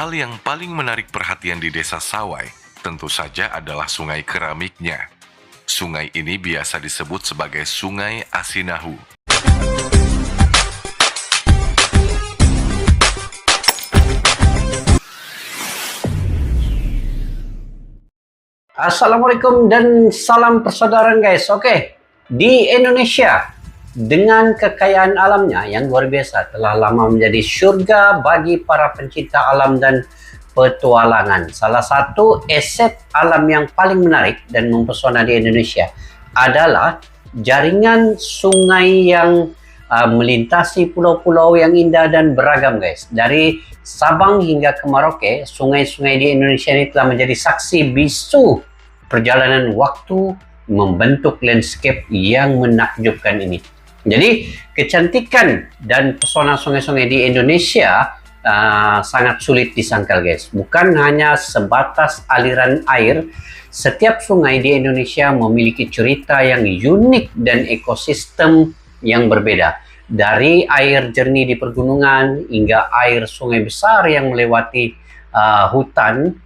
Hal yang paling menarik perhatian di Desa Sawai tentu saja adalah sungai keramiknya. Sungai ini biasa disebut sebagai Sungai Asinahu. Assalamualaikum dan salam persaudaraan guys. Oke, di Indonesia dengan kekayaan alamnya yang luar biasa telah lama menjadi surga bagi para pencinta alam dan petualangan. Salah satu aset alam yang paling menarik dan mempesona di Indonesia adalah jaringan sungai yang melintasi pulau-pulau yang indah dan beragam guys. Dari Sabang hingga ke Merauke, sungai-sungai di Indonesia ini telah menjadi saksi bisu perjalanan waktu membentuk landscape yang menakjubkan ini. Jadi kecantikan dan pesona sungai-sungai di Indonesia sangat sulit disangkal guys. Bukan hanya sebatas aliran air, setiap sungai di Indonesia memiliki cerita yang unik dan ekosistem yang berbeda. Dari air jernih di pergunungan hingga air sungai besar yang melewati hutan,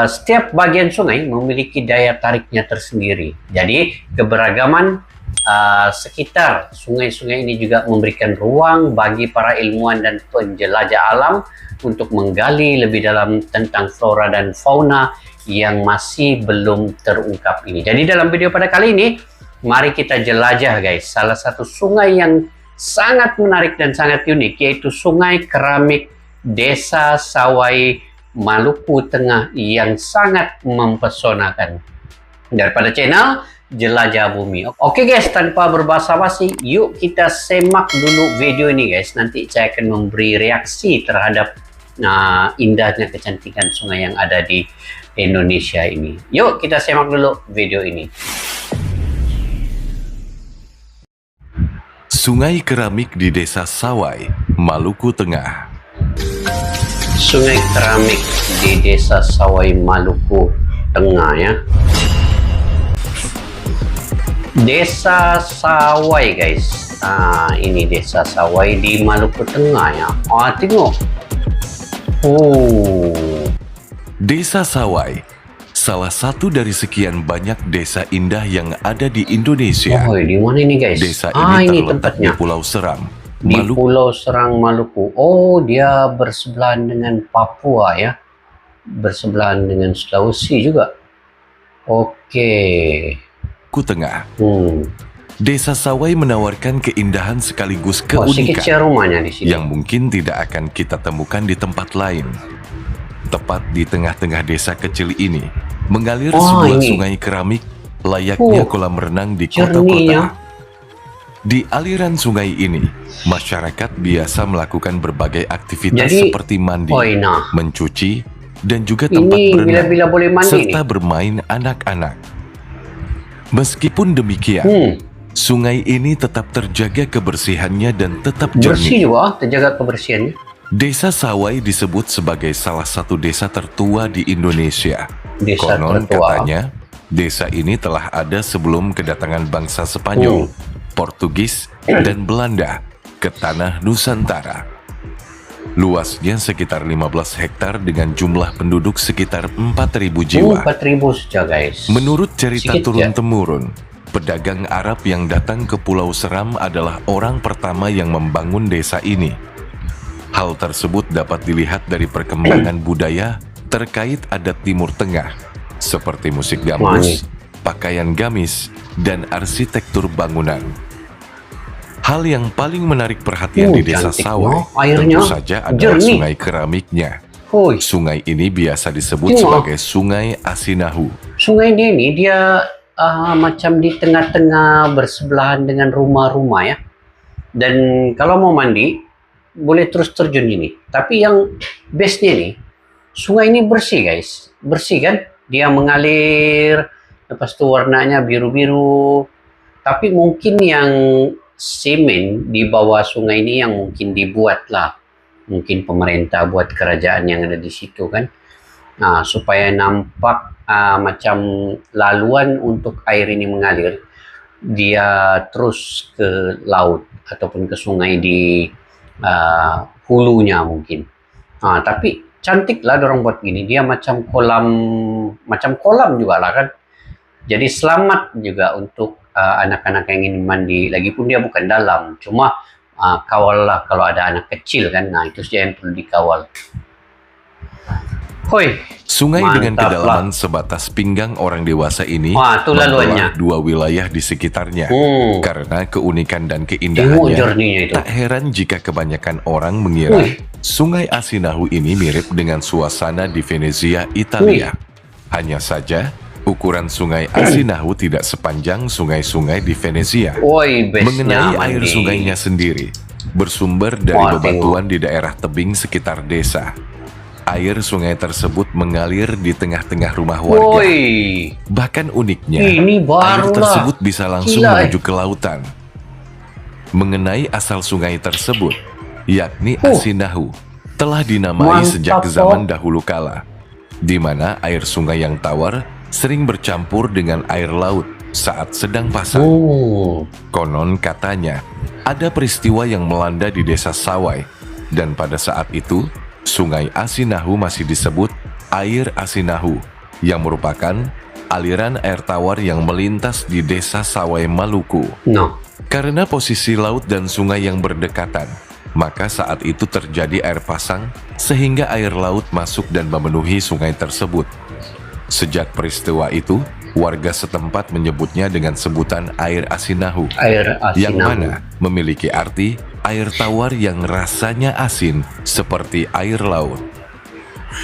setiap bagian sungai memiliki daya tariknya tersendiri. Jadi keberagaman sekitar sungai-sungai ini juga memberikan ruang bagi para ilmuwan dan penjelajah alam untuk menggali lebih dalam tentang flora dan fauna yang masih belum terungkap ini. Jadi dalam video pada kali ini, mari kita jelajah guys salah satu sungai yang sangat menarik dan sangat unik, yaitu Sungai Keramik Desa Sawai, Maluku Tengah, yang sangat mempesonakan. Daripada channel Jelajah Bumi. Oke guys, tanpa berbasa-basi, yuk kita semak dulu video ini guys. Nanti saya akan memberi reaksi terhadap indahnya kecantikan sungai yang ada di Indonesia ini. Yuk kita semak dulu video ini. Sungai Keramik di Desa Sawai, Maluku Tengah. Sungai Keramik di Desa Sawai, Maluku Tengah ya. Desa Sawai guys. Ini Desa Sawai di Maluku Tengah ya. Tengok. Desa Sawai, salah satu dari sekian banyak desa indah yang ada di Indonesia. Di mana ini guys? Desa ini terletak di tempatnya. Pulau Serang, Di Pulau Serang, Maluku. Dia bersebelahan dengan Papua ya. Bersebelahan dengan Sulawesi juga. Oke. Maluku Tengah. Desa Sawai menawarkan keindahan sekaligus keunikan rumahnya di sini yang mungkin tidak akan kita temukan di tempat lain. Tepat di tengah-tengah desa kecil ini, mengalir sebuah sungai keramik layaknya kolam renang di kota-kota. Di aliran sungai ini, masyarakat biasa melakukan berbagai aktivitas seperti mandi, mencuci, dan juga tempat berenang, serta bermain anak-anak. Meskipun demikian, sungai ini tetap terjaga kebersihannya dan tetap jernih. Bersih juga, terjaga kebersihannya. Desa Sawai disebut sebagai salah satu desa tertua di Indonesia. Konon katanya, desa ini telah ada sebelum kedatangan bangsa Spanyol, Portugis, dan Belanda ke tanah Nusantara. Luasnya sekitar 15 hektar dengan jumlah penduduk sekitar 4.000 jiwa. 4.000 saja guys. Menurut cerita turun-temurun, pedagang Arab yang datang ke Pulau Seram adalah orang pertama yang membangun desa ini. Hal tersebut dapat dilihat dari perkembangan budaya terkait adat Timur Tengah, seperti musik gambus, pakaian gamis, dan arsitektur bangunan. Hal yang paling menarik perhatian di Desa Sawai tentu saja adalah sungai keramiknya. Sungai ini biasa disebut sebagai Sungai Asinahu. Sungai ini dia macam di tengah-tengah bersebelahan dengan rumah-rumah ya. Dan kalau mau mandi, boleh terus terjun ini. Tapi yang bestnya nih, sungai ini bersih guys. Bersih kan? Dia mengalir, lepas itu warnanya biru-biru. Tapi mungkin yang semen di bawah sungai ini yang mungkin dibuat lah. Mungkin pemerintah buat kerajaan yang ada di situ kan. Supaya nampak macam laluan untuk air ini mengalir. Dia terus ke laut ataupun ke sungai di hulunya mungkin. Tapi cantik lah dorong buat gini. Dia macam kolam juga lah kan. Jadi selamat juga untuk anak-anak yang ingin mandi. Lagipun dia bukan dalam, cuma kawal lah kalau ada anak kecil kan. Nah itu saja yang perlu dikawal. Hoi, Sungai dengan mantap kedalaman lah. sebatas pinggang orang dewasa ini Wah, itu laluannya. membelah 2 wilayah di sekitarnya. Karena keunikan dan Tengok keindahannya, jerninya itu. tak heran jika kebanyakan orang mengira Wih. Sungai Asinahu ini mirip dengan suasana di Venezia, Italia. Hanya saja, ukuran Sungai Asinahu tidak sepanjang sungai-sungai di Venezia. Woi, bestnya Mengenai air mandi. sungainya sendiri, bersumber dari Wah, bebatuan di daerah tebing sekitar desa. Air sungai tersebut mengalir di tengah-tengah rumah warga. Woi, Bahkan uniknya, ini baru air lah. tersebut bisa langsung Gila, menuju ke lautan. Mengenai asal sungai tersebut, yakni Asinahu, telah dinamai Mantap, sejak Pak. zaman dahulu kala, di mana air sungai yang tawar sering bercampur dengan air laut saat sedang pasang. Konon katanya, ada peristiwa yang melanda di desa Sawai, dan pada saat itu, Sungai Asinahu masih disebut air Asinahu, yang merupakan aliran air tawar yang melintas di desa Sawai, Maluku. No. Karena posisi laut dan sungai yang berdekatan, maka saat itu terjadi air pasang sehingga air laut masuk dan memenuhi sungai tersebut. Sejak peristiwa itu, warga setempat menyebutnya dengan sebutan air Asinahu, Air yang Asinahu. mana memiliki arti air tawar yang rasanya asin seperti air laut.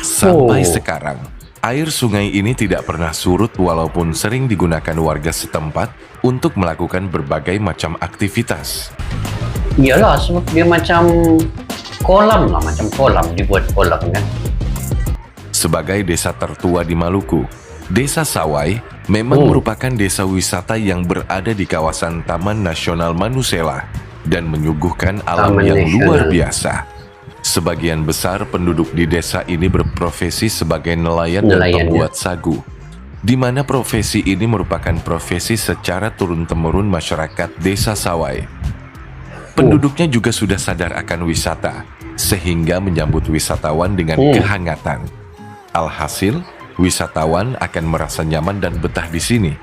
Sampai sekarang, air sungai ini tidak pernah surut walaupun sering digunakan warga setempat untuk melakukan berbagai macam aktivitas. Iyalah, sebab dia macam kolam lah, macam kolam, dibuat kolam kan. Sebagai desa tertua di Maluku, Desa Sawai memang merupakan desa wisata yang berada di kawasan Taman Nasional Manusela dan menyuguhkan alam Taman yang Nasional. luar biasa. Sebagian besar penduduk di desa ini berprofesi sebagai nelayan dan Nelayan, pembuat sagu, di mana profesi ini merupakan profesi secara turun-temurun masyarakat Desa Sawai. Penduduknya juga sudah sadar akan wisata, sehingga menyambut wisatawan dengan kehangatan. Alhasil, wisatawan akan merasa nyaman dan betah di sini.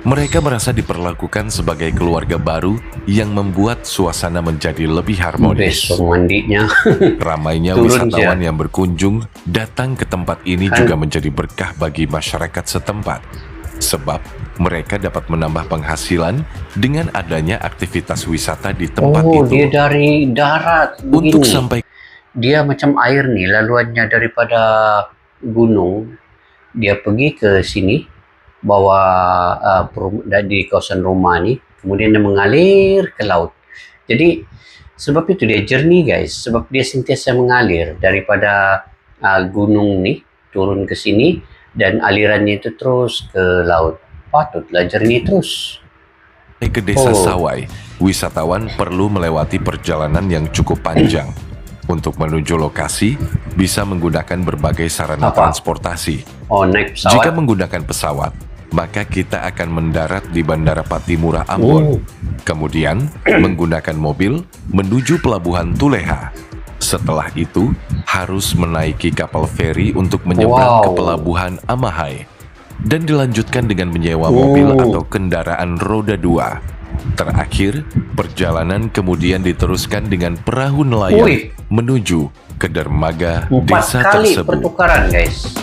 Mereka merasa diperlakukan sebagai keluarga baru yang membuat suasana menjadi lebih harmonis. Besok mandinya. Ramainya Turun wisatawan dia. yang berkunjung datang ke tempat ini Kan. juga menjadi berkah bagi masyarakat setempat. Sebab mereka dapat menambah penghasilan dengan adanya aktivitas wisata di tempat Oh, itu. dia dari darat. Untuk begini. sampai Dia macam air nih, laluannya daripada gunung. Dia pergi ke sini, bawa di kawasan rumah nih, kemudian dia mengalir ke laut. Jadi sebab itu dia jernih guys, sebab dia sentiasa mengalir daripada gunung nih turun ke sini dan alirannya itu terus ke laut. Patutlah jernih terus. ke Desa Oh. Sawai, wisatawan perlu melewati perjalanan yang cukup panjang. Untuk menuju lokasi, bisa menggunakan berbagai sarana Apa? transportasi. Oh, naik pesawat. Jika menggunakan pesawat, maka kita akan mendarat di Bandara Patimura, Ambon. Kemudian, menggunakan mobil menuju Pelabuhan Tuleha. Setelah itu, harus menaiki kapal feri untuk menyeberang ke Wow. Pelabuhan Amahai. Dan dilanjutkan dengan menyewa mobil atau kendaraan roda 2. Terakhir, perjalanan kemudian diteruskan dengan perahu nelayan Wih. menuju ke dermaga 4 desa kali tersebut. pertukaran guys.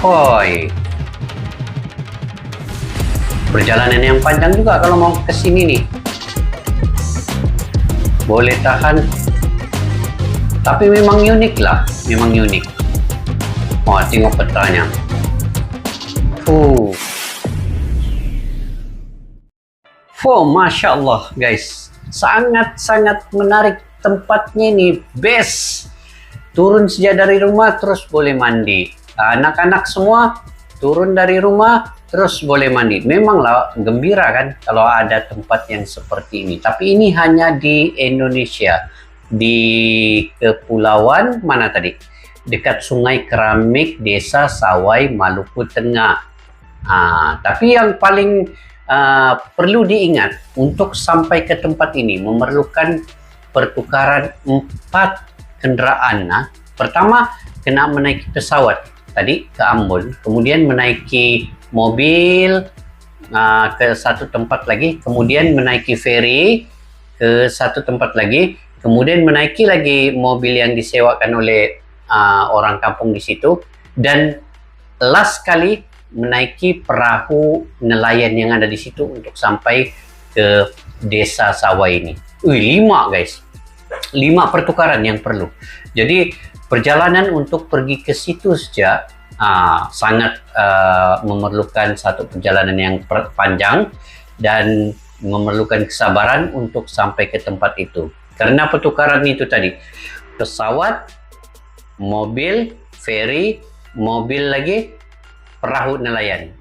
Hoi. Perjalanan yang panjang juga kalau mau ke sini nih. Boleh tahan. Tapi memang unik lah, memang unik. Oh, tengok petanya. Masya Allah guys, sangat-sangat menarik tempatnya ini, best. Turun saja dari rumah terus boleh mandi. Anak-anak semua turun dari rumah terus boleh mandi. Memanglah gembira kan kalau ada tempat yang seperti ini. Tapi ini hanya di Indonesia, di kepulauan mana tadi? Dekat Sungai Keramik, Desa Sawai, Maluku Tengah. Tapi yang paling perlu diingat, untuk sampai ke tempat ini memerlukan pertukaran 4 kendaraan. Pertama, kena menaiki pesawat tadi ke Ambon, kemudian menaiki mobil ke satu tempat lagi, kemudian menaiki ferry ke satu tempat lagi, kemudian menaiki lagi mobil yang disewakan oleh orang kampung di situ, dan last kali menaiki perahu nelayan yang ada di situ untuk sampai ke desa sawah ini. 5 guys, 5 pertukaran yang perlu. Jadi perjalanan untuk pergi ke situ saja sangat memerlukan satu perjalanan yang panjang dan memerlukan kesabaran untuk sampai ke tempat itu. Karena pertukaran itu tadi, pesawat, mobil, ferry, mobil lagi, perahu nelayan.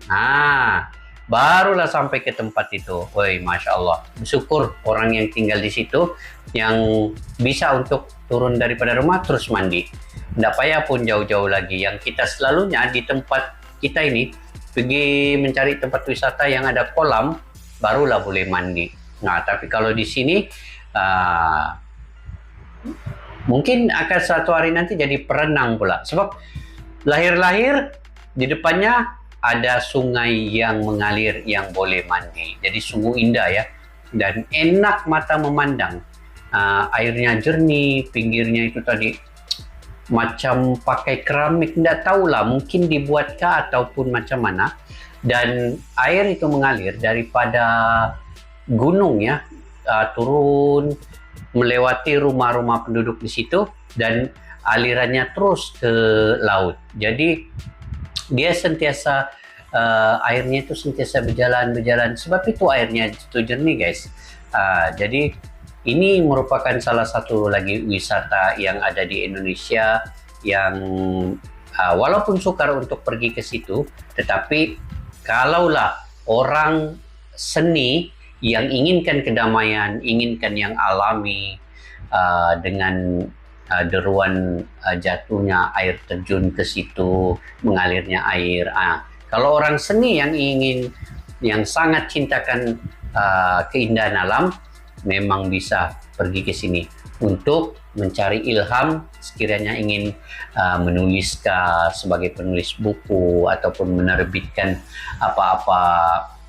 Barulah sampai ke tempat itu. Woi, Masya Allah. Bersyukur orang yang tinggal di situ yang bisa untuk turun daripada rumah terus mandi. Tidak payah pun jauh-jauh lagi. Yang kita selalunya di tempat kita ini pergi mencari tempat wisata yang ada kolam, barulah boleh mandi. Nah, tapi kalau di sini mungkin akan suatu hari nanti jadi perenang pula. Sebab lahir-lahir di depannya ada sungai yang mengalir yang boleh mandi. Jadi sungguh indah ya. Dan enak mata memandang. Airnya jernih, pinggirnya itu tadi macam pakai keramik, tidak tahulah, mungkin dibuatkah ataupun macam mana. Dan air itu mengalir daripada gunung ya, turun melewati rumah-rumah penduduk di situ dan alirannya terus ke laut. Jadi dia sentiasa airnya itu sentiasa berjalan, sebab itu airnya itu jernih guys. Jadi ini merupakan salah satu lagi wisata yang ada di Indonesia yang walaupun sukar untuk pergi ke situ, tetapi kalaulah orang seni yang inginkan kedamaian, inginkan yang alami dengan deruan jatuhnya air terjun ke situ, mengalirnya air. Kalau orang seni yang sangat cintakan keindahan alam, memang bisa pergi ke sini untuk mencari ilham sekiranya ingin menulis sebagai penulis buku ataupun menerbitkan apa-apa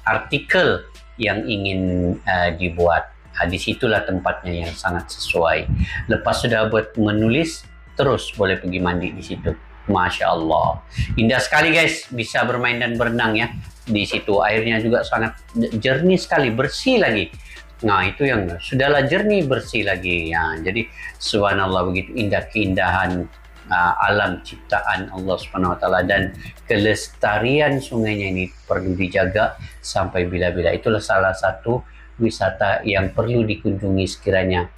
artikel yang ingin dibuat. Disitulah tempatnya yang sangat sesuai. Lepas sudah buat menulis, terus boleh pergi mandi di situ. Masya Allah, indah sekali guys, bisa bermain dan berenang ya di situ. Airnya juga sangat jernih sekali, bersih lagi. Nah itu yang sudahlah jernih, bersih lagi ya. Jadi subhanallah, begitu indah keindahan alam ciptaan Allah Subhanahu wa taala, dan kelestarian sungainya ini perlu dijaga sampai bila-bila. Itulah salah satu wisata yang perlu dikunjungi sekiranya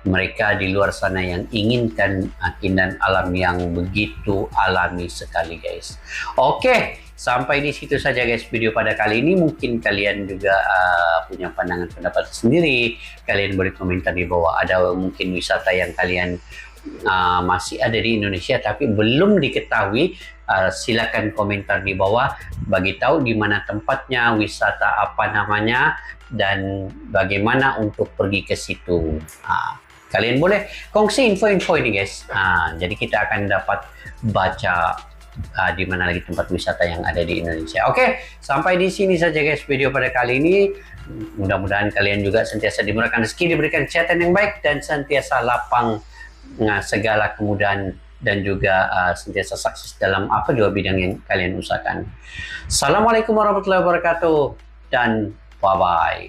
mereka di luar sana yang inginkan keindahan alam yang begitu alami sekali guys. Oke, sampai di situ saja guys video pada kali ini. Mungkin kalian juga punya pandangan pendapat sendiri. Kalian boleh komentar di bawah. Ada mungkin wisata yang kalian masih ada di Indonesia tapi belum diketahui. Silakan komentar di bawah, bagi tahu di mana tempatnya, wisata apa namanya, dan bagaimana untuk pergi ke situ. Kalian boleh kongsi info-info ini guys. Jadi kita akan dapat baca di mana lagi tempat wisata yang ada di Indonesia. Oke, sampai di sini saja guys video pada kali ini. Mudah-mudahan kalian juga sentiasa dimurahkan rezeki, diberikan kesehatan yang baik, dan sentiasa lapang segala kemudahan, dan juga sentiasa sukses dalam apa dua bidang yang kalian usahakan. Assalamualaikum warahmatullahi wabarakatuh, dan bye-bye.